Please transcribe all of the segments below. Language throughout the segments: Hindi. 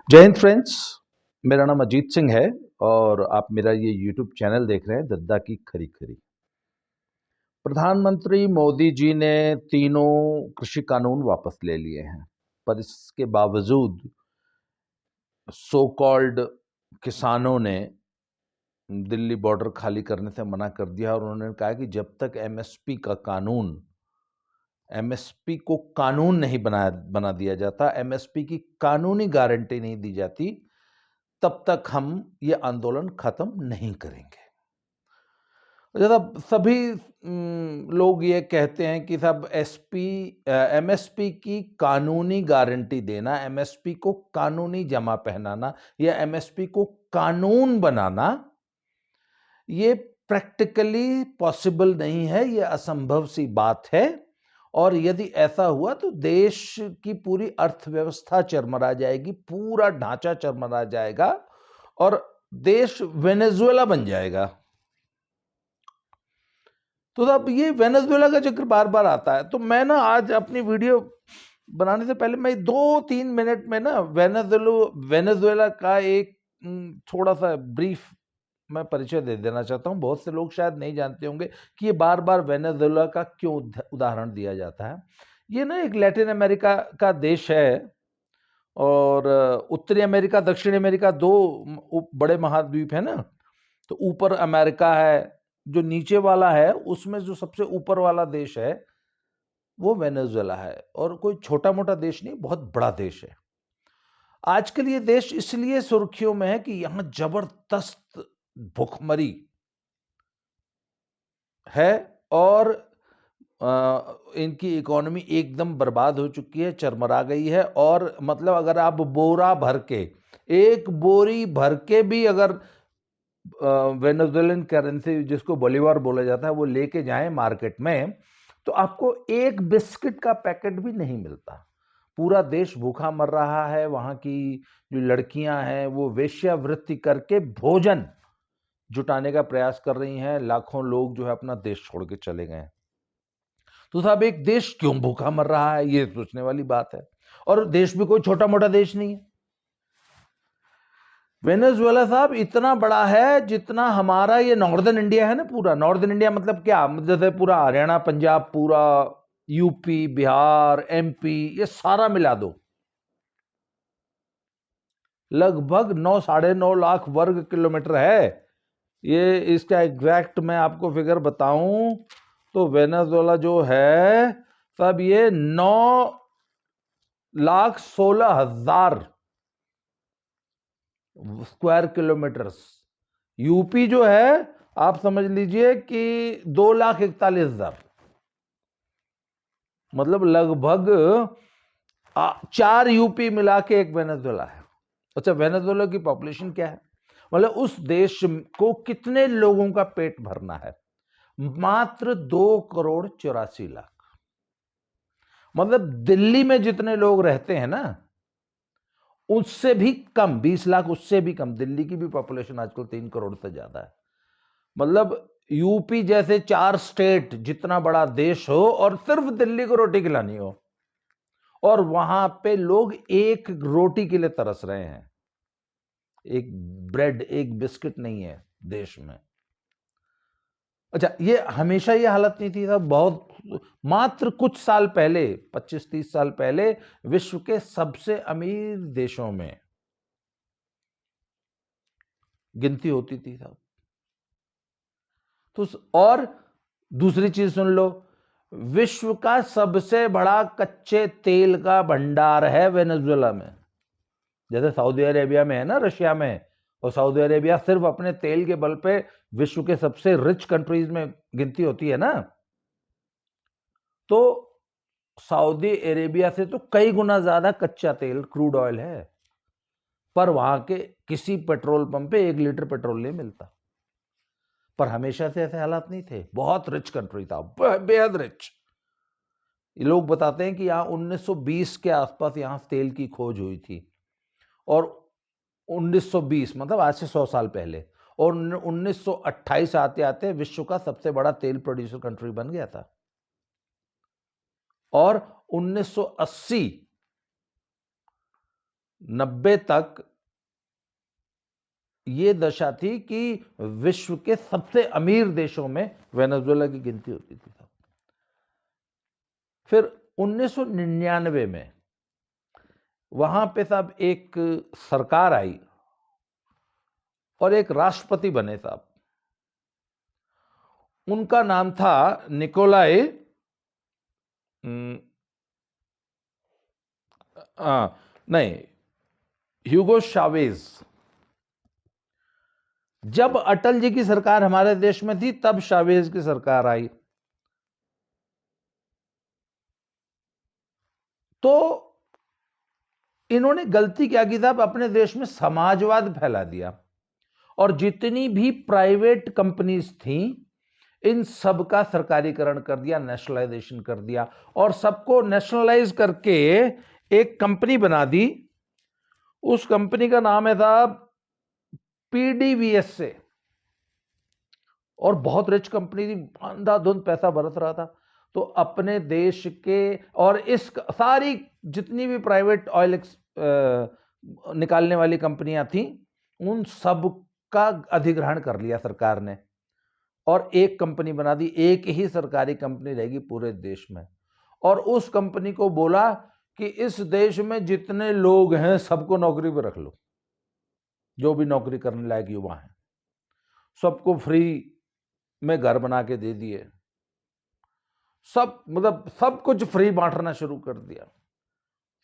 जय हिंद फ्रेंड्स। मेरा नाम अजीत सिंह है और आप मेरा ये यूट्यूब चैनल देख रहे हैं दद्दा की खरी खरी। प्रधानमंत्री मोदी जी ने तीनों कृषि कानून वापस ले लिए हैं, पर इसके बावजूद सो कॉल्ड किसानों ने दिल्ली बॉर्डर खाली करने से मना कर दिया और उन्होंने कहा कि जब तक एमएसपी को कानून नहीं बना दिया जाता, एमएसपी की कानूनी गारंटी नहीं दी जाती, तब तक हम ये आंदोलन खत्म नहीं करेंगे। ज़्यादा सभी लोग ये कहते हैं कि साहब एमएसपी की कानूनी गारंटी देना, एमएसपी को कानूनी जमा पहनाना या एमएसपी को कानून बनाना, ये प्रैक्टिकली पॉसिबल नहीं है, ये असंभव सी बात है। और यदि ऐसा हुआ तो देश की पूरी अर्थव्यवस्था चरमरा जाएगी, पूरा ढांचा चरमरा जाएगा और देश वेनेजुएला बन जाएगा। तो अब ये वेनेजुएला का जिक्र बार बार आता है, तो मैं ना आज अपनी वीडियो बनाने से पहले मैं 2-3 मिनट में ना वेनेजुएला का एक थोड़ा सा ब्रीफ मैं परिचय दे देना चाहता हूँ। बहुत से लोग शायद नहीं जानते होंगे कि ये बार बार वेनेजुएला का क्यों उदाहरण दिया जाता है। ये ना एक लैटिन अमेरिका का देश है और उत्तरी अमेरिका, दक्षिण अमेरिका, दो बड़े महाद्वीप है ना। तो ऊपर अमेरिका है, जो नीचे वाला है उसमें जो सबसे ऊपर वाला देश है वो वेनेजुएला है, और कोई छोटा मोटा देश नहीं, बहुत बड़ा देश है। आजकल ये देश इसलिए सुर्खियों में है कि यहां जबरदस्त भुखमरी है और इनकी इकोनॉमी एकदम बर्बाद हो चुकी है, चरमरा गई है। और मतलब अगर आप बोरा भर के, एक बोरी भर के भी अगर वेनेजुएलन करेंसी जिसको बोलीवार बोला जाता है वो लेके जाएं मार्केट में, तो आपको एक बिस्किट का पैकेट भी नहीं मिलता। पूरा देश भूखा मर रहा है। वहां की जो लड़कियां हैं वो वेश्यावृत्ति करके भोजन जुटाने का प्रयास कर रही हैं। लाखों लोग जो है अपना देश छोड़ के चले गए। तो साहब एक देश क्यों भूखा मर रहा है, ये सोचने वाली बात है। और देश भी कोई छोटा मोटा देश नहीं है। वेनेजुएला साहब इतना बड़ा है जितना हमारा ये नॉर्दर्न इंडिया है ना। पूरा नॉर्दर्न इंडिया मतलब क्या, जैसे पूरा हरियाणा, पंजाब, पूरा यूपी, बिहार, एमपी, ये सारा मिला दो, लगभग 9-9.5 लाख वर्ग किलोमीटर है ये। इसका एग्जैक्ट मैं आपको फिगर बताऊं तो वेनेजुएला जो है सब ये 9,16,000 स्क्वायर किलोमीटर्स। यूपी जो है आप समझ लीजिए कि 2,41,000, मतलब लगभग 4 यूपी मिला के एक वेनेजुएला है। अच्छा, वेनेजुएला की पॉपुलेशन क्या है, मतलब उस देश को कितने लोगों का पेट भरना है? मात्र 2,84,00,000। मतलब दिल्ली में जितने लोग रहते हैं ना उससे भी कम, 20 लाख उससे भी कम। दिल्ली की भी पॉपुलेशन आजकल 3 करोड़ से ज्यादा है। मतलब यूपी जैसे 4 स्टेट जितना बड़ा देश हो और सिर्फ दिल्ली को रोटी खिलानी हो, और वहां पे लोग एक रोटी के लिए तरस रहे हैं। एक ब्रेड, एक बिस्किट नहीं है देश में। अच्छा, ये हमेशा ये हालत नहीं थी साहब। बहुत मात्र कुछ साल पहले, 25-30 साल पहले विश्व के सबसे अमीर देशों में गिनती होती थी साहब। तो और दूसरी चीज सुन लो, विश्व का सबसे बड़ा कच्चे तेल का भंडार है वेनेजुएला में। जैसे सऊदी अरेबिया में है ना, रशिया में। और सऊदी अरेबिया सिर्फ अपने तेल के बल पे विश्व के सबसे रिच कंट्रीज में गिनती होती है ना। तो सऊदी अरेबिया से तो कई गुना ज्यादा कच्चा तेल, क्रूड ऑयल है, पर वहां के किसी पेट्रोल पंप पे 1 लीटर पेट्रोल नहीं मिलता। पर हमेशा से ऐसे हालात नहीं थे। बहुत रिच कंट्री था, बेहद रिच। लोग बताते हैं कि यहाँ 1920 के आसपास यहाँ तेल की खोज हुई थी, और 1920 मतलब आज से 100 साल पहले, और 1928 आते आते विश्व का सबसे बड़ा तेल प्रोड्यूसर कंट्री बन गया था। और 1980 90 तक ये दशा थी कि विश्व के सबसे अमीर देशों में वेनेजुएला की गिनती होती थी। फिर 1999 में वहां पे साहब एक सरकार आई और एक राष्ट्रपति बने साहब। उनका नाम था निकोलाई नहीं, ह्यूगो शावेज। जब अटल जी की सरकार हमारे देश में थी तब शावेज की सरकार आई। तो इन्होंने गलती क्या की साहब, अपने देश में समाजवाद फैला दिया और जितनी भी प्राइवेट कंपनीज थी इन सब का सरकारीकरण कर दिया, नेशनलाइजेशन कर दिया और सबको नेशनलाइज करके एक कंपनी बना दी। उस कंपनी का नाम है साहब PDVSA और बहुत रिच कंपनी थी, अंधाधुंध पैसा बरस रहा था। तो अपने देश के और इस सारी जितनी भी प्राइवेट ऑयल निकालने वाली कंपनियां थी उन सब का अधिग्रहण कर लिया सरकार ने और एक कंपनी बना दी। एक ही सरकारी कंपनी रहेगी पूरे देश में और उस कंपनी को बोला कि इस देश में जितने लोग हैं सबको नौकरी पर रख लो, जो भी नौकरी करने लायक युवा हैं सबको फ्री में घर बना के दे दिए, सब मतलब सब कुछ फ्री बांटना शुरू कर दिया।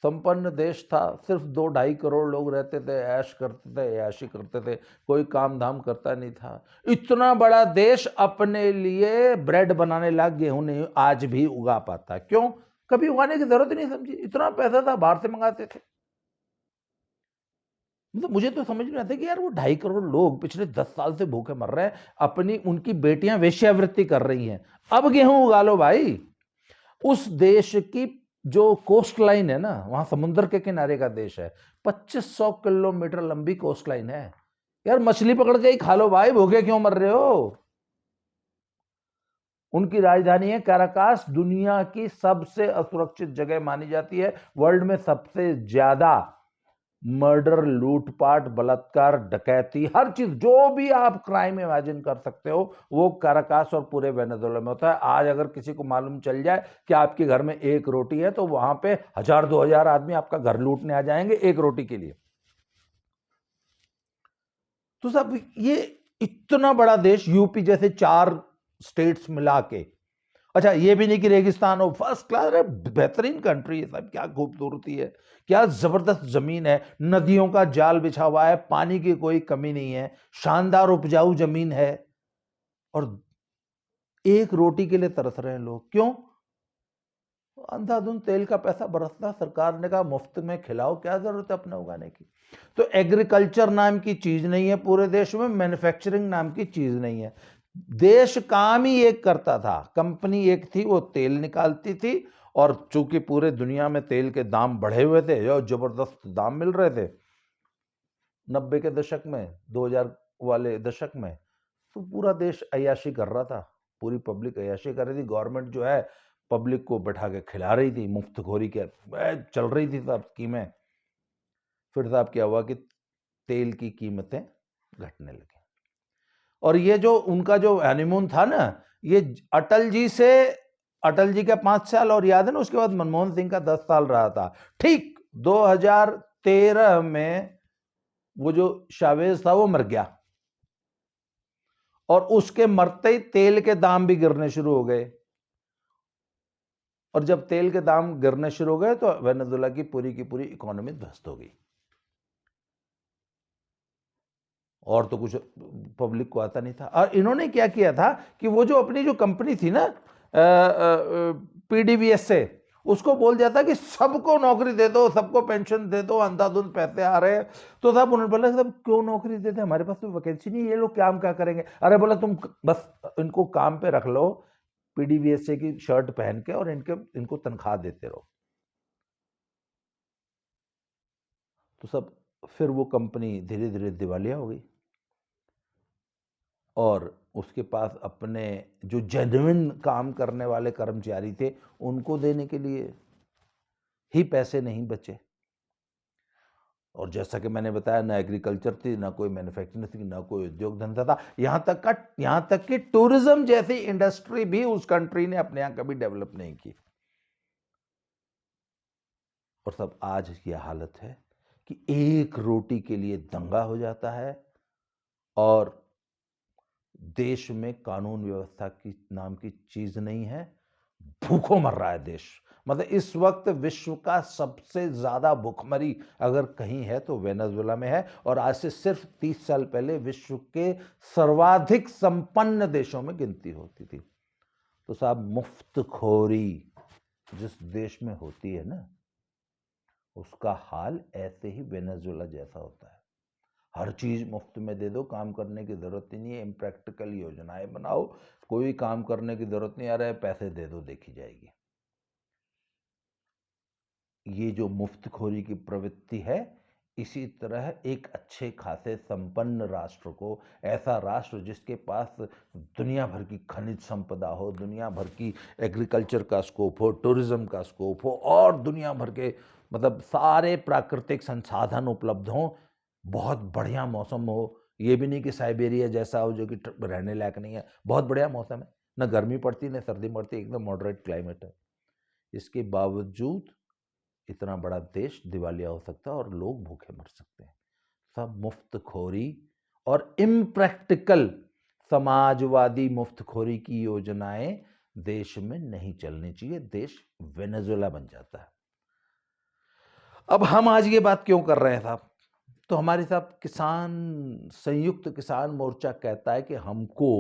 संपन्न देश था, सिर्फ 2-2.5 करोड़ लोग रहते थे, ऐश करते थे, ऐशी करते थे, कोई काम धाम करता नहीं था। इतना बड़ा देश अपने लिए ब्रेड बनाने लायक गेहूं नहीं आज भी उगा पाता। क्यों? कभी उगाने की जरूरत ही नहीं समझी, इतना पैसा था बाहर से मंगाते थे। मतलब मुझे तो समझ में आता है कि यार वो 2.5 करोड़ लोग पिछले 10 साल से भूखे मर रहे हैं, अपनी उनकी बेटियां वेश्यावृत्ति कर रही हैं, अब गेहूं उगा लो भाई। उस देश की जो कोस्ट लाइन है ना, वहां समुद्र के किनारे का देश है, 2500 किलोमीटर लंबी कोस्ट लाइन है। यार मछली पकड़ के ही खा लो भाई, भूखे क्यों मर रहे हो। उनकी राजधानी है काराकास, दुनिया की सबसे असुरक्षित जगह मानी जाती है। वर्ल्ड में सबसे ज्यादा मर्डर, लूटपाट, बलात्कार, डकैती, हर चीज जो भी आप क्राइम इमेजिन कर सकते हो वो काराकास और पूरे वेनेजुएला में होता है। आज अगर किसी को मालूम चल जाए कि आपके घर में एक रोटी है तो वहां पे 1000-2000 आदमी आपका घर लूटने आ जाएंगे एक रोटी के लिए। तो सब ये इतना बड़ा देश, यूपी जैसे 4 स्टेट्स मिला के, अच्छा ये भी नहीं कि रेगिस्तान हो, फर्स्ट क्लास है, बेहतरीन कंट्री है साहब, क्या खूबसूरती है, क्या जबरदस्त जमीन है, नदियों का जाल बिछा हुआ है, पानी की कोई कमी नहीं है, शानदार उपजाऊ जमीन है और एक रोटी के लिए तरस रहे हैं लोग। क्यों? अंधाधुंध तेल का पैसा बरसता, सरकार ने कहा मुफ्त में खिलाओ, क्या जरूरत है अपने उगाने की। तो एग्रीकल्चर नाम की चीज नहीं है पूरे देश में, मैन्युफैक्चरिंग नाम की चीज नहीं है। देश काम ही एक करता था, कंपनी एक थी, वो तेल निकालती थी और चूंकि पूरे दुनिया में तेल के दाम बढ़े हुए थे, जो जबरदस्त दाम मिल रहे थे 90 के दशक में, 2000 वाले दशक में, तो पूरा देश अय्याशी कर रहा था, पूरी पब्लिक अय्याशी कर रही थी। गवर्नमेंट जो है पब्लिक को बैठा के खिला रही थी, मुफ्तखोरी के चल रही थी साहब स्कीमें। फिर साहब क्या हुआ कि तेल की कीमतें घटने लगी और ये जो उनका जो हनीमून था ना, ये अटल जी का 5 साल और याद है ना, उसके बाद मनमोहन सिंह का 10 साल रहा था। ठीक 2013 में वो जो शावेज था वो मर गया और उसके मरते ही तेल के दाम भी गिरने शुरू हो गए और जब तेल के दाम गिरने शुरू हो गए तो वेनेजुएला की पूरी इकोनॉमी ध्वस्त हो गई और तो कुछ पब्लिक को आता नहीं था। और इन्होंने क्या किया था कि वो जो अपनी जो कंपनी थी ना PDVSA, उसको बोल दिया था कि सबको नौकरी दे दो, सबको पेंशन दे दो, अंधाधुंध पैसे आ रहे हैं। तो साहब उन्होंने बोला साहब क्यों नौकरी देते, हमारे पास तो वैकेंसी नहीं, ये लोग काम क्या करेंगे। अरे बोला तुम बस इनको काम पे रख लो, PDVSA की शर्ट पहन के, और इनको तनख्वाह देते रहो। तो सब फिर वो कंपनी धीरे धीरे दिवालिया हो गई और उसके पास अपने जो जेन्युइन काम करने वाले कर्मचारी थे उनको देने के लिए ही पैसे नहीं बचे। और जैसा कि मैंने बताया, ना एग्रीकल्चर थी, ना कोई मैन्युफैक्चरिंग थी, ना कोई उद्योग धंधा था। यहाँ तक कि टूरिज्म जैसी इंडस्ट्री भी उस कंट्री ने अपने यहाँ कभी डेवलप नहीं की। और तब आज ये हालत है कि एक रोटी के लिए दंगा हो जाता है और देश में कानून व्यवस्था की नाम की चीज नहीं है, भूखों मर रहा है देश। मतलब इस वक्त विश्व का सबसे ज्यादा भूखमरी अगर कहीं है तो वेनेजुएला में है, और आज से सिर्फ 30 साल पहले विश्व के सर्वाधिक संपन्न देशों में गिनती होती थी। तो साहब, मुफ्तखोरी जिस देश में होती है ना, उसका हाल ऐसे ही वेनेजुएला जैसा होता है। हर चीज मुफ्त में दे दो, काम करने की जरूरत ही नहीं है, इम्प्रैक्टिकल योजनाएं बनाओ, कोई काम करने की जरूरत नहीं, आ रहा है पैसे दे दो देखी जाएगी। ये जो मुफ्तखोरी की प्रवृत्ति है, इसी तरह एक अच्छे खासे संपन्न राष्ट्र को, ऐसा राष्ट्र जिसके पास दुनिया भर की खनिज संपदा हो, दुनिया भर की एग्रीकल्चर का स्कोप हो, टूरिज्म का स्कोप हो, और दुनिया भर के मतलब सारे प्राकृतिक संसाधन उपलब्ध हों, बहुत बढ़िया मौसम हो, ये भी नहीं कि साइबेरिया जैसा हो जो कि रहने लायक नहीं है, बहुत बढ़िया मौसम है, ना गर्मी पड़ती ना सर्दी पड़ती, एकदम मॉडरेट क्लाइमेट है। इसके बावजूद इतना बड़ा देश दिवालिया हो सकता है और लोग भूखे मर सकते हैं। सब मुफ्तखोरी और इम्प्रैक्टिकल समाजवादी मुफ्तखोरी की योजनाएं देश में नहीं चलनी चाहिए, देश वेनेजुएला बन जाता है। अब हम आज ये बात क्यों कर रहे हैं साहब? तो हमारे साथ किसान, संयुक्त किसान मोर्चा कहता है कि हमको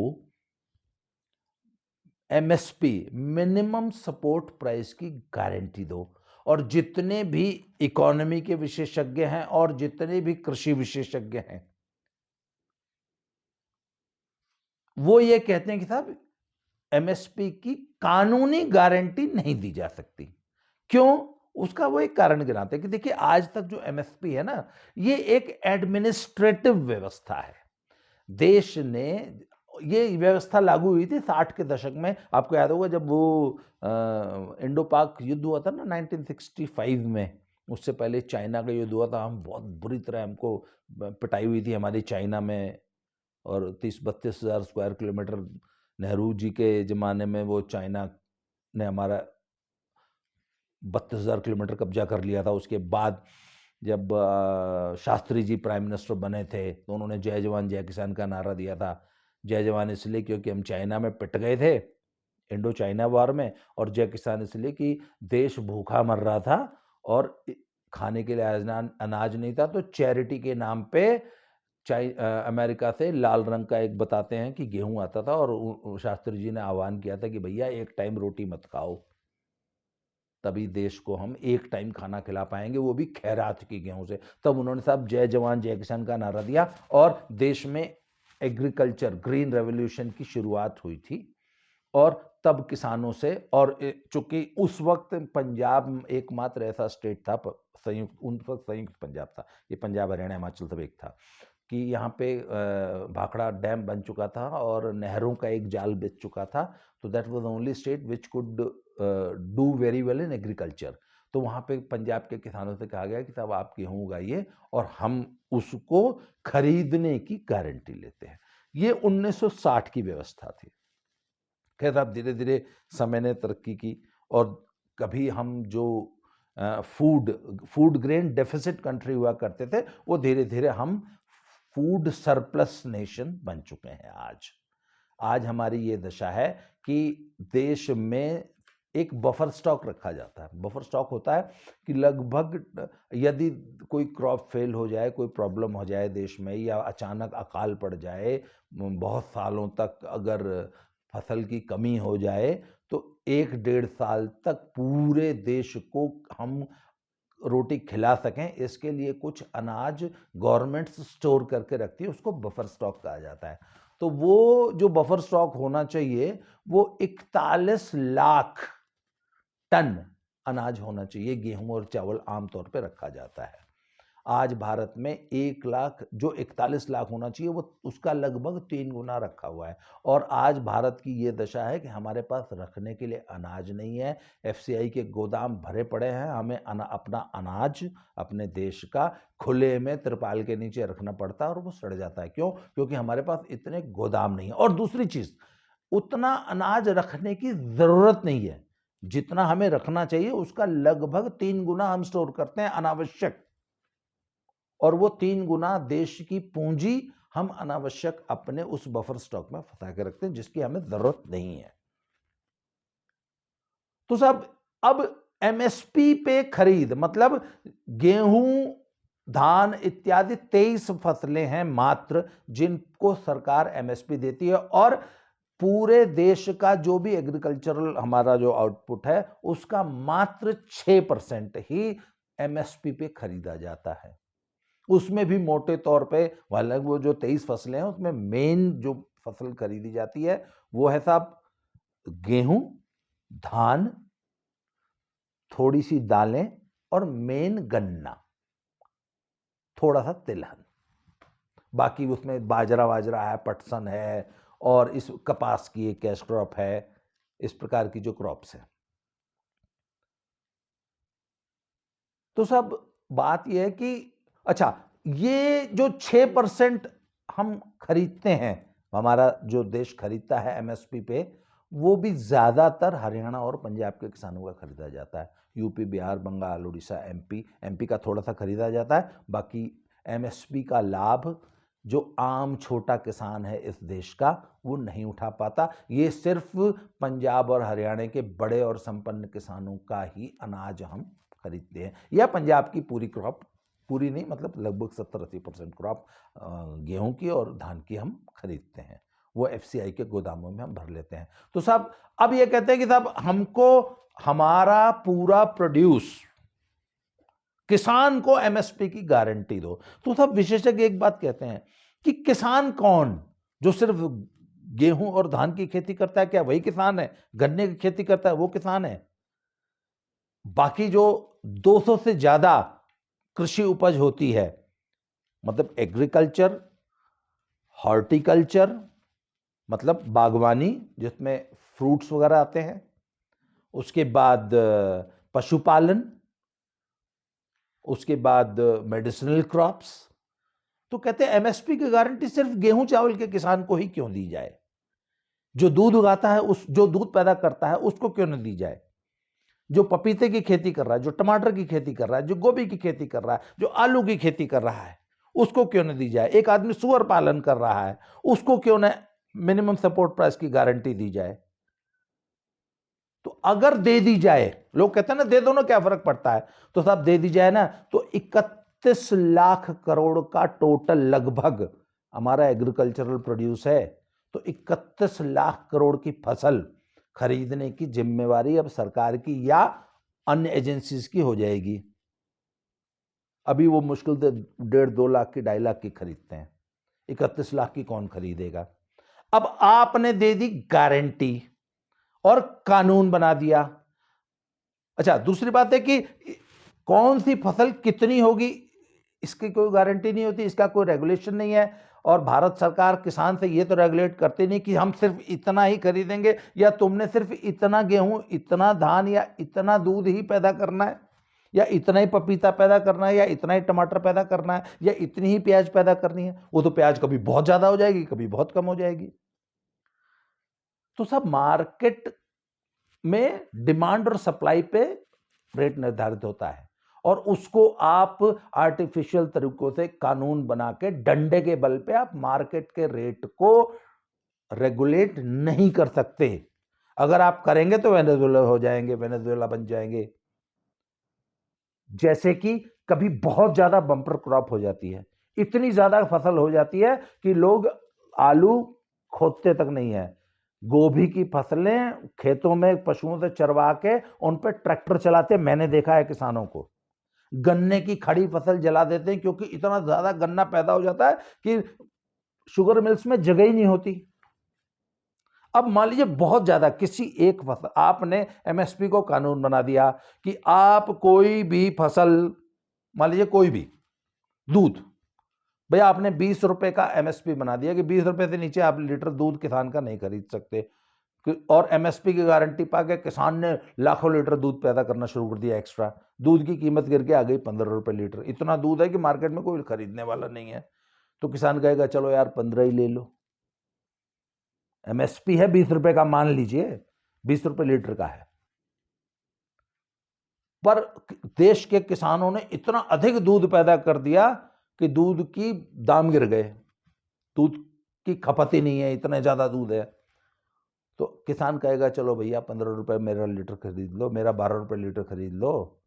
एमएसपी, मिनिमम सपोर्ट प्राइस की गारंटी दो, और जितने भी इकोनॉमी के विशेषज्ञ हैं और जितने भी कृषि विशेषज्ञ हैं, वो ये कहते हैं कि साहब एमएसपी की कानूनी गारंटी नहीं दी जा सकती। क्यों? उसका वो एक कारण गिनाते हैं कि देखिए, आज तक जो एमएसपी है ना, ये एक एडमिनिस्ट्रेटिव व्यवस्था है। देश ने ये व्यवस्था लागू हुई थी 60 के दशक में। आपको याद होगा जब वो इंडो पाक युद्ध हुआ था ना 1965 में, उससे पहले चाइना का युद्ध हुआ था। हम बहुत बुरी तरह, हमको पिटाई हुई थी हमारी चाइना में, और 30-32 हज़ार स्क्वायर किलोमीटर नेहरू जी के ज़माने में वो चाइना ने हमारा 32,000 किलोमीटर कब्जा कर लिया था। उसके बाद जब शास्त्री जी प्राइम मिनिस्टर बने थे तो उन्होंने जय जवान जय किसान का नारा दिया था। जय जवान इसलिए क्योंकि हम चाइना में पिट गए थे इंडो चाइना वार में, और जय किसान इसलिए कि देश भूखा मर रहा था और खाने के लिए अनाज नहीं था। तो चैरिटी के नाम पे अमेरिका से लाल रंग का एक बताते हैं कि गेहूं आता था, और शास्त्री जी ने आह्वान किया था कि भैया एक टाइम रोटी मत खाओ, तभी देश को हम एक टाइम खाना खिला पाएंगे, वो भी खैरात की गेहूं से। तब उन्होंने साहब जय जवान जय किसान का नारा दिया और देश में एग्रीकल्चर ग्रीन रेवोल्यूशन की शुरुआत हुई थी। और तब किसानों से, और चूंकि उस वक्त पंजाब एकमात्र ऐसा स्टेट था, संयुक्त उन वक्त संयुक्त पंजाब था, ये पंजाब हरियाणा हिमाचल सब एक था, कि यहाँ पे भाखड़ा डैम बन चुका था और नहरों का एक जाल बिछ चुका था। तो that was only state which could do very well in agriculture. तो वहाँ पे पंजाब के किसानों से कहा गया कि साहब आप गेहूँ उगाइए और हम उसको खरीदने की गारंटी लेते हैं। ये 1960 की व्यवस्था थी। खैर अब धीरे धीरे समय ने तरक्की की, और कभी हम जो फूड ग्रेन डेफिसिट कंट्री हुआ करते थे, वो धीरे धीरे हम फूड सरप्लस नेशन बन चुके हैं। आज हमारी ये दशा है कि देश में एक बफर स्टॉक रखा जाता है। बफर स्टॉक होता है कि लगभग यदि कोई क्रॉप फेल हो जाए, कोई प्रॉब्लम हो जाए देश में, या अचानक अकाल पड़ जाए, बहुत सालों तक अगर फसल की कमी हो जाए, तो 1-1.5 साल तक पूरे देश को हम रोटी खिला सकें, इसके लिए कुछ अनाज गवर्नमेंट्स स्टोर करके रखती है, उसको बफर स्टॉक कहा जाता है। तो वो जो बफर स्टॉक होना चाहिए वो 41 लाख टन अनाज होना चाहिए, गेहूं और चावल आमतौर पे रखा जाता है। आज भारत में 1 लाख जो 41 लाख होना चाहिए वो उसका लगभग 3 गुना रखा हुआ है। और आज भारत की ये दशा है कि हमारे पास रखने के लिए अनाज नहीं है, एफसीआई के गोदाम भरे पड़े हैं, हमें अपना अनाज अपने देश का खुले में त्रिपाल के नीचे रखना पड़ता है और वो सड़ जाता है। क्यों? क्योंकि हमारे पास इतने गोदाम नहीं है। और दूसरी चीज, उतना अनाज रखने की जरूरत नहीं है, जितना हमें रखना चाहिए उसका लगभग 3 गुना हम स्टोर करते हैं अनावश्यक, और वो 3 गुना देश की पूंजी हम अनावश्यक अपने उस बफर स्टॉक में फंसा के रखते हैं जिसकी हमें जरूरत नहीं है। तो साहब अब एमएसपी पे खरीद, मतलब गेहूं, धान इत्यादि 23 फसलें हैं मात्र जिनको सरकार एमएसपी देती है, और पूरे देश का जो भी एग्रीकल्चरल हमारा जो आउटपुट है उसका मात्र 6% ही एमएसपी पे खरीदा जाता है। उसमें भी मोटे तौर पे हालांकि वो जो 23 फसलें हैं उसमें मेन जो फसल खरीदी जाती है वो है साहब गेहूं, धान, थोड़ी सी दालें और मेन गन्ना, थोड़ा सा तिलहन, बाकी उसमें बाजरा वाजरा है, पटसन है, और इस कपास की एक कैश क्रॉप है, इस प्रकार की जो क्रॉप्स है। तो सब बात यह है कि अच्छा, ये जो 6% हम खरीदते हैं, हमारा जो देश खरीदता है एमएसपी पे, वो भी ज्यादातर हरियाणा और पंजाब के किसानों का खरीदा जाता है। यूपी, बिहार, बंगाल, उड़ीसा, एमपी का थोड़ा सा खरीदा जाता है। बाकी एमएसपी का लाभ जो आम छोटा किसान है इस देश का वो नहीं उठा पाता। ये सिर्फ पंजाब और हरियाणा के बड़े और संपन्न किसानों का ही अनाज हम खरीदते हैं, या पंजाब की पूरी क्रॉप, पूरी नहीं मतलब लगभग 70-80% क्रॉप गेहूं की और धान की हम खरीदते हैं, वो एफसीआई के गोदामों में हम भर लेते हैं। तो साहब अब ये कहते हैं कि साहब हमको हमारा पूरा प्रोड्यूस किसान को एमएसपी की गारंटी दो। तो साहब विशेषज्ञ एक बात कहते हैं कि किसान कौन? जो सिर्फ गेहूं और धान की खेती करता है, क्या वही किसान है? गन्ने की खेती करता है वो किसान है? बाकी जो 200 से ज्यादा कृषि उपज होती है, मतलब एग्रीकल्चर, हॉर्टिकल्चर मतलब बागवानी जिसमें फ्रूट्स वगैरह आते हैं, उसके बाद पशुपालन, उसके बाद मेडिसिनल क्रॉप्स। तो कहते हैं एमएसपी की गारंटी सिर्फ गेहूं चावल के किसान को ही क्यों दी जाए? जो दूध उगाता है, उस जो दूध पैदा करता है उसको क्यों न दी जाए? जो पपीते की खेती कर रहा है, जो टमाटर की खेती कर रहा है, जो गोभी की खेती कर रहा है, जो आलू की खेती कर रहा है, उसको क्यों न दी जाए? एक आदमी सुअर पालन कर रहा है, उसको क्यों न मिनिमम सपोर्ट प्राइस की गारंटी दी जाए? तो अगर दे दी जाए, लोग कहते हैं ना दे दो ना क्या फर्क पड़ता है, तो साहब दे दी जाए ना तो 31 लाख करोड़ का टोटल लगभग हमारा एग्रीकल्चरल प्रोड्यूस है, तो 31 लाख करोड़ की फसल खरीदने की जिम्मेवारी अब सरकार की या अन्य एजेंसीज की हो जाएगी। अभी वो मुश्किल से 1.5-2 लाख की 2.5 लाख की खरीदते हैं, 31 लाख की कौन खरीदेगा? अब आपने दे दी गारंटी और कानून बना दिया। अच्छा, दूसरी बात है कि कौन सी फसल कितनी होगी इसकी कोई गारंटी नहीं होती, इसका कोई रेगुलेशन नहीं है, और भारत सरकार किसान से ये तो रेगुलेट करती नहीं कि हम सिर्फ इतना ही खरीदेंगे, या तुमने सिर्फ इतना गेहूं, इतना धान या इतना दूध ही पैदा करना है, या इतना ही पपीता पैदा करना है, या इतना ही टमाटर पैदा करना है, या इतनी ही प्याज पैदा करनी है। वो तो प्याज कभी बहुत ज्यादा हो जाएगी, कभी बहुत कम हो जाएगी। तो सब मार्केट में डिमांड और सप्लाई पे रेट निर्धारित होता है, और उसको आप आर्टिफिशियल तरीकों से कानून बना के डंडे के बल पे आप मार्केट के रेट को रेगुलेट नहीं कर सकते। अगर आप करेंगे तो वेनेजुएला हो जाएंगे, वेनेजुएला बन जाएंगे। जैसे कि कभी बहुत ज्यादा बम्पर क्रॉप हो जाती है, इतनी ज्यादा फसल हो जाती है कि लोग आलू खोदते तक नहीं है, गोभी की फसलें खेतों में पशुओं से चरवा के उन पर ट्रैक्टर चलाते मैंने देखा है किसानों को। गन्ने की खड़ी फसल जला देते हैं क्योंकि इतना ज्यादा गन्ना पैदा हो जाता है कि शुगर मिल्स में जगह ही नहीं होती। अब मान लीजिए बहुत ज्यादा किसी एक फसल, आपने एमएसपी को कानून बना दिया कि आप कोई भी फसल, मान लीजिए कोई भी दूध, भैया आपने 20 रुपए का एमएसपी बना दिया कि 20 रुपए से नीचे आप लीटर दूध किसान का नहीं खरीद सकते, और एमएसपी की गारंटी पाके किसान ने लाखों लीटर दूध पैदा करना शुरू कर दिया एक्स्ट्रा। दूध की कीमत गिर के आ गई 15 रुपए लीटर। इतना दूध है कि मार्केट में कोई खरीदने वाला नहीं है, तो किसान कहेगा चलो यार 15 ही ले लो। एमएसपी है 20 रुपए का, मान लीजिए 20 रुपए लीटर का है, पर देश के किसानों ने इतना अधिक दूध पैदा कर दिया कि दूध की दाम गिर गए, दूध की खपत ही नहीं है, इतने ज्यादा दूध है। तो किसान कहेगा चलो भैया 15 रुपए मेरा लीटर खरीद लो, मेरा 12 रुपए लीटर खरीद लो,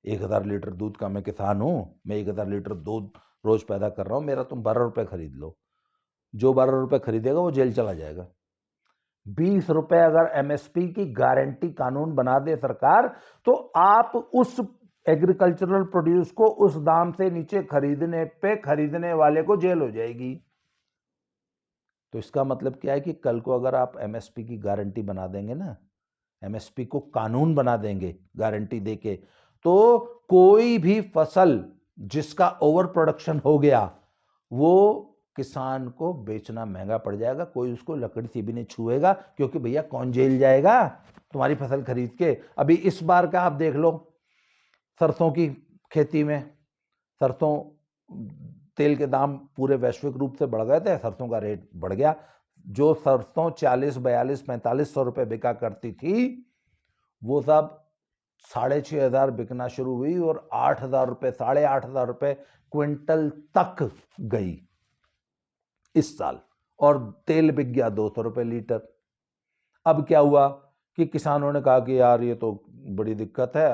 1000 लीटर दूध का मैं किसान हूं, मैं 1000 लीटर दूध रोज पैदा कर रहा हूं, मेरा तुम 12 रुपए खरीद लो। जो 12 रुपए खरीदेगा वो जेल चला जाएगा। 20 रुपए अगर एमएसपी की गारंटी कानून बना दे सरकार, तो आप उस एग्रीकल्चरल प्रोड्यूस को उस दाम से नीचे खरीदने पे खरीदने वाले को जेल हो जाएगी। तो इसका मतलब क्या है कि कल को अगर आप एमएसपी की गारंटी बना देंगे ना, एमएसपी को कानून बना देंगे गारंटी देके, तो कोई भी फसल जिसका ओवर प्रोडक्शन हो गया वो किसान को बेचना महंगा पड़ जाएगा, कोई उसको लकड़ी से भी नहीं छुएगा, क्योंकि भैया कौन जेल जाएगा तुम्हारी फसल खरीद के। अभी इस बार का आप देख लो, सरसों की खेती में सरसों तेल के दाम पूरे वैश्विक रूप से बढ़ गए थे, सरसों का रेट बढ़ गया। जो सरसों 40, 42, 4500 रुपए बिका करती थी वो सब 6500 बिकना शुरू हुई और 8000 रुपए, 8500 रुपए क्विंटल तक गई इस साल, और तेल बिक गया 200 रुपए लीटर। अब क्या हुआ कि किसानों ने कहा कि यार ये तो बड़ी दिक्कत है,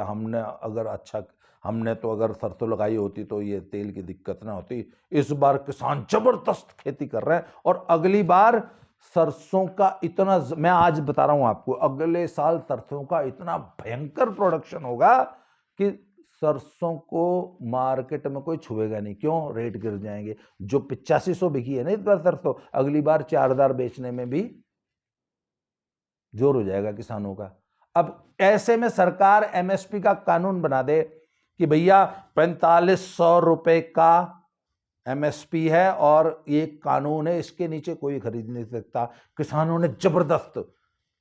हमने तो अगर सरसों लगाई होती तो ये तेल की दिक्कत ना होती। इस बार किसान जबरदस्त खेती कर रहे हैं, और अगली बार सरसों का इतना, मैं आज बता रहा हूं आपको, अगले साल सरसों का इतना भयंकर प्रोडक्शन होगा कि सरसों को मार्केट में कोई छुएगा नहीं। क्यों? रेट गिर जाएंगे। जो 8500 बिकी है ना इस बार सरसों, अगली बार 4000 बेचने में भी जोर हो जाएगा किसानों का। अब ऐसे में सरकार एमएसपी का कानून बना दे कि भैया 4500 रुपए का एमएसपी है और ये कानून है, इसके नीचे कोई खरीद नहीं सकता। किसानों ने जबरदस्त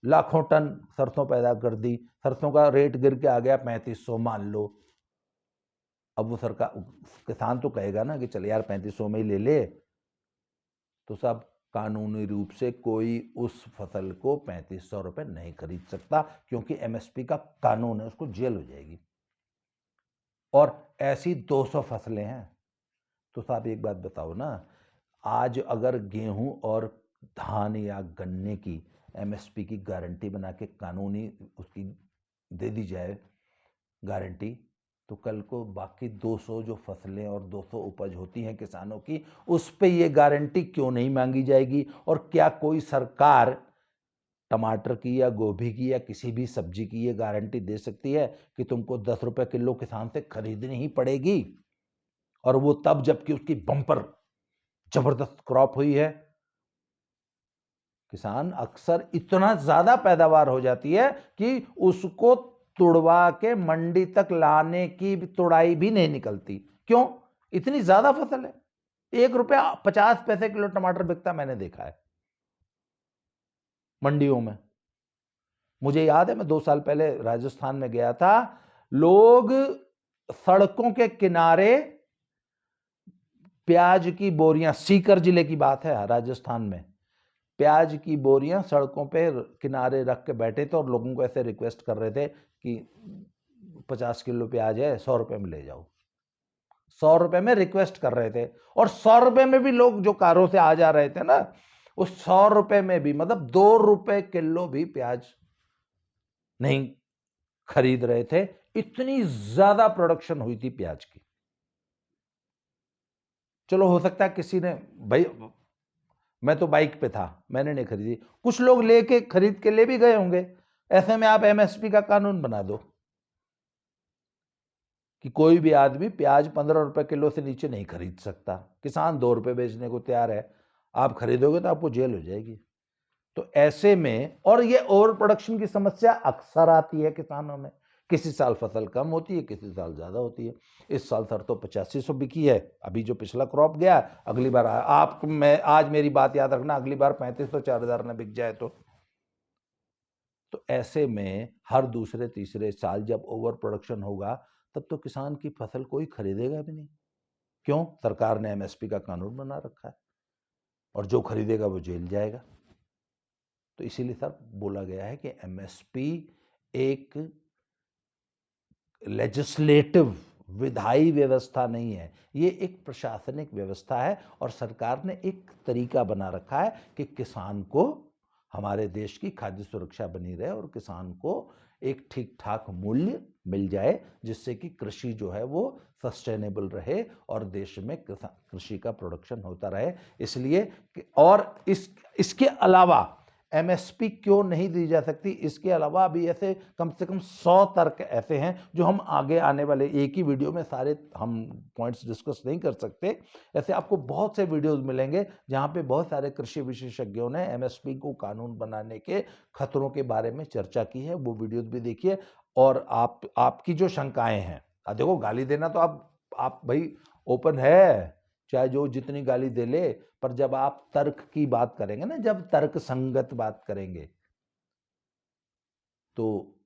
लाखों टन सरसों पैदा कर दी, सरसों का रेट गिर के आ गया 3500 मान लो। अब वो सरकार, किसान तो कहेगा ना कि चल यार 3500 में ही ले ले, तो सब कानूनी रूप से कोई उस फसल को 3500 रुपए नहीं खरीद सकता, क्योंकि एमएसपी का कानून है, उसको जेल हो जाएगी। और ऐसी 200 फसलें हैं। तो साहब एक बात बताओ ना, आज अगर गेहूं और धान या गन्ने की एमएसपी की गारंटी बना के कानूनी उसकी दे दी जाए गारंटी, तो कल को बाकी 200 जो फसलें और 200 उपज होती हैं किसानों की, उस पे ये गारंटी क्यों नहीं मांगी जाएगी? और क्या कोई सरकार टमाटर की या गोभी की या किसी भी सब्जी की ये गारंटी दे सकती है कि तुमको 10 रुपए किलो किसान से खरीदनी ही पड़ेगी? और वो तब जबकि उसकी बम्पर जबरदस्त क्रॉप हुई है। किसान अक्सर इतना ज्यादा पैदावार हो जाती है कि उसको तुड़वा के मंडी तक लाने की तुड़ाई भी नहीं निकलती। क्यों? इतनी ज्यादा फसल है। 1 रुपया 50 पैसे किलो टमाटर बिकता मैंने देखा है मंडियों में। मुझे याद है मैं 2 साल पहले राजस्थान में गया था, लोग सड़कों के किनारे प्याज की बोरियां, सीकर जिले की बात है राजस्थान में, प्याज की बोरियां सड़कों पे किनारे रख के बैठे थे और लोगों को ऐसे रिक्वेस्ट कर रहे थे कि 50 किलो प्याज है 100 रुपए में ले जाओ। 100 रुपए में रिक्वेस्ट कर रहे थे, और 100 रुपए में भी लोग जो कारों से आ जा रहे थे ना, उस 100 रुपए में भी, मतलब 2 रुपए किलो भी प्याज नहीं खरीद रहे थे। इतनी ज्यादा प्रोडक्शन हुई थी प्याज की। चलो हो सकता है किसी ने, भाई मैं तो बाइक पे था, मैंने नहीं खरीदी, कुछ लोग लेके खरीद के ले भी गए होंगे। ऐसे में आप एमएसपी का कानून बना दो कि कोई भी आदमी प्याज 15 रुपए किलो से नीचे नहीं खरीद सकता। किसान 2 रुपए बेचने को तैयार है, आप खरीदोगे तो आपको जेल हो जाएगी। तो ऐसे में, और ये ओवर प्रोडक्शन की समस्या अक्सर आती है किसानों में, किसी साल फसल कम होती है, किसी साल ज़्यादा होती है। इस साल सरसों 8500 बिकी है, अभी जो पिछला क्रॉप गया, अगली बार आप मैं आज मेरी बात याद रखना, अगली बार 3500 4000 में बिक जाए तो ऐसे में हर दूसरे तीसरे साल जब ओवर प्रोडक्शन होगा तब तो किसान की फसल कोई खरीदेगा भी नहीं। क्यों? सरकार ने एमएसपी का कानून बना रखा है और जो खरीदेगा वो जेल जाएगा। तो इसीलिए सर बोला गया है कि एमएसपी एक लेजिस्लेटिव विधायी व्यवस्था नहीं है, ये एक प्रशासनिक व्यवस्था है और सरकार ने एक तरीका बना रखा है कि किसान को हमारे देश की खाद्य सुरक्षा बनी रहे और किसान को एक ठीक ठाक मूल्य मिल जाए, जिससे कि कृषि जो है वो सस्टेनेबल रहे और देश में कृषि का प्रोडक्शन होता रहे। इसलिए और इसके अलावा एमएसपी क्यों नहीं दी जा सकती, इसके अलावा भी ऐसे कम से कम 100 तर्क ऐसे हैं जो हम आगे आने वाले एक ही वीडियो में सारे हम पॉइंट्स डिस्कस नहीं कर सकते। ऐसे आपको बहुत से वीडियोस मिलेंगे जहां पे बहुत सारे कृषि विशेषज्ञों ने एमएसपी को कानून बनाने के खतरों के बारे में चर्चा की है, वो वीडियोस भी देखिए। और आपकी जो शंकाएं हैं, देखो गाली देना तो आप भाई ओपन है, चाहे जो जितनी गाली दे ले, पर जब आप तर्क की बात करेंगे ना, जब तर्क संगत बात करेंगे तो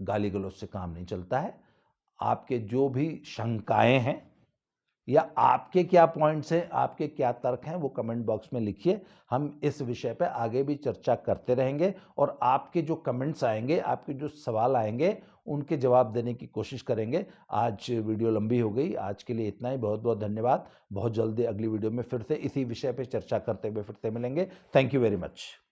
गाली गलौज से काम नहीं चलता है। आपके जो भी शंकाएं हैं या आपके क्या पॉइंट्स हैं, आपके क्या तर्क हैं, वो कमेंट बॉक्स में लिखिए। हम इस विषय पे आगे भी चर्चा करते रहेंगे और आपके जो कमेंट्स आएंगे, आपके जो सवाल आएंगे, उनके जवाब देने की कोशिश करेंगे। आज वीडियो लंबी हो गई, आज के लिए इतना ही। बहुत बहुत धन्यवाद। बहुत जल्दी अगली वीडियो में फिर से इसी विषय पे चर्चा करते हुए फिर से मिलेंगे। Thank you very much.